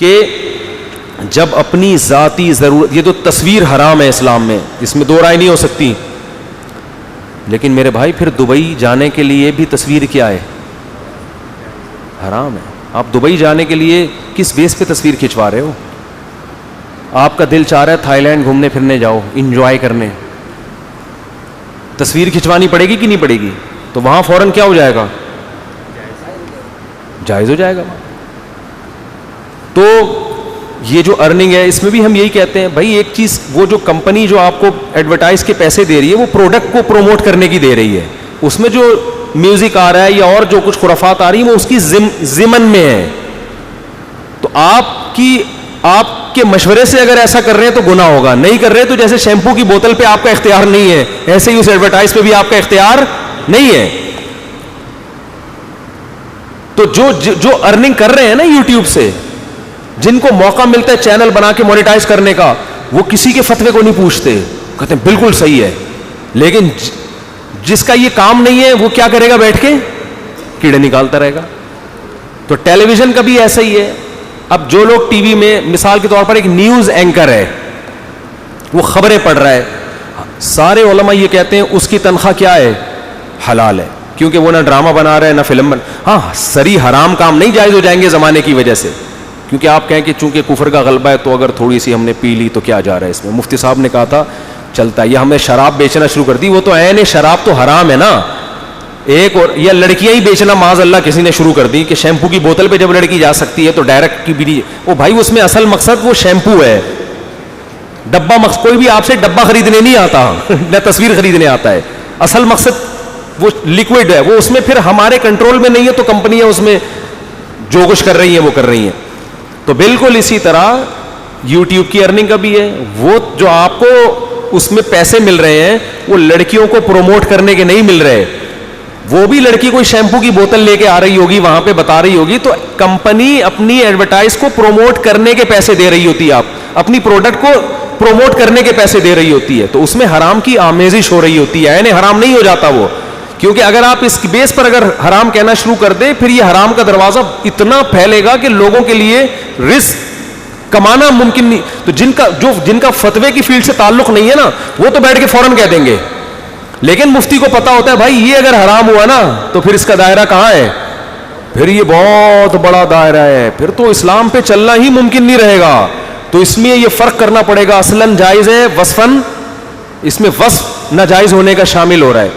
کہ جب اپنی ذاتی ضرورت, یہ تو تصویر حرام ہے اسلام میں, اس میں دو رائے نہیں ہو سکتی, لیکن میرے بھائی پھر دبئی جانے کے لیے بھی تصویر کیا ہے؟ حرام ہے. آپ دبئی جانے کے لیے کس بیس پہ تصویر کھنچوا رہے ہو؟ آپ کا دل چاہ رہا ہے تھائی لینڈ گھومنے پھرنے جاؤ, انجوائے کرنے, تصویر کھنچوانی پڑے گی کہ نہیں پڑے گی؟ تو وہاں فوراً کیا ہو جائے گا؟ جائز ہو جائے گا. تو یہ جو ارننگ ہے اس میں بھی ہم یہی کہتے ہیں بھائی ایک چیز, وہ جو کمپنی جو آپ کو ایڈورٹائز کے پیسے دے رہی ہے وہ پروڈکٹ کو پروموٹ کرنے کی دے رہی ہے, اس میں جو میوزک آ رہا ہے یا اور جو کچھ خرافات آ رہی ہیں وہ اس کی ضمن میں ہے. تو آپ کے مشورے سے اگر ایسا کر رہے ہیں تو گناہ ہوگا, نہیں کر رہے تو جیسے شیمپو کی بوتل پہ آپ کا اختیار نہیں ہے ایسے ہی اس ایڈورٹائز پہ بھی آپ کا اختیار نہیں ہے. تو جو ارننگ کر رہے ہیں نا یوٹیوب سے, جن کو موقع ملتا ہے چینل بنا کے مونیٹائز کرنے کا, وہ کسی کے فتوے کو نہیں پوچھتے, کہتے ہیں بالکل صحیح ہے. لیکن جس کا یہ کام نہیں ہے وہ کیا کرے گا؟ بیٹھ کے کیڑے نکالتا رہے گا. تو ٹیلی ویژن کا بھی ایسا ہی ہے. اب جو لوگ ٹی وی میں مثال کے طور پر ایک نیوز اینکر ہے, وہ خبریں پڑھ رہا ہے, سارے علماء یہ کہتے ہیں اس کی تنخواہ کیا ہے؟ حلال ہے, کیونکہ وہ نہ ڈرامہ بنا رہے ہیں نہ فلم ہاں سری حرام کام نہیں جائز ہو جائیں گے زمانے کی وجہ سے, کیونکہ آپ کہیں کہ چونکہ کفر کا غلبہ ہے تو اگر تھوڑی سی ہم نے پی لی تو کیا جا رہا ہے اس میں. مفتی صاحب نے کہا تھا چلتا ہے, یہ ہم نے شراب بیچنا شروع کر دی, وہ تو عین شراب تو حرام ہے نا. ایک اور یا لڑکیاں ہی بیچنا معاذ اللہ کسی نے شروع کر دی کہ شیمپو کی بوتل پہ جب لڑکی جا سکتی ہے تو ڈائریکٹ کی بھی وہ بھائی اس میں اصل مقصد وہ شیمپو ہے, ڈبہ مقصد کوئی بھی آپ سے ڈبہ خریدنے نہیں آتا نہ تصویر خریدنے آتا ہے, اصل مقصد وہ لیکوڈ ہے, وہ اس میں پھر ہمارے کنٹرول میں نہیں ہے تو کمپنیاں اس میں جو کچھ کر رہی ہیں وہ کر رہی ہیں. تو بالکل اسی طرح یوٹیوب کی ارننگ کا بھی ہے, وہ جو آپ کو اس میں پیسے مل رہے ہیں وہ لڑکیوں کو پروموٹ کرنے کے نہیں مل رہے. وہ بھی لڑکی کوئی شیمپو کی بوتل لے کے آ رہی ہوگی وہاں پہ بتا رہی ہوگی, تو کمپنی اپنی ایڈورٹائز کو پروموٹ کرنے کے پیسے دے رہی ہوتی ہے, آپ اپنی پروڈکٹ کو پروموٹ کرنے کے پیسے دے رہی ہوتی ہے, تو اس میں حرام کی آمیزش ہو رہی ہوتی ہے, یعنی حرام نہیں ہو جاتا وہ. کیونکہ اگر آپ اس بیس پر اگر حرام کہنا شروع کر دیں پھر یہ حرام کا دروازہ اتنا پھیلے گا کہ لوگوں کے لیے رزق کمانا ممکن نہیں. تو جن کا فتوے کی فیلڈ سے تعلق نہیں ہے نا وہ تو بیٹھ کے فوراً کہہ دیں گے, لیکن مفتی کو پتا ہوتا ہے بھائی یہ اگر حرام ہوا نا تو پھر اس کا دائرہ کہاں ہے؟ پھر یہ بہت بڑا دائرہ ہے, پھر تو اسلام پہ چلنا ہی ممکن نہیں رہے گا. تو اس میں یہ فرق کرنا پڑے گا, اصلاً جائز ہے وصفاً, اس میں وصف ناجائز ہونے کا شامل ہو رہا ہے.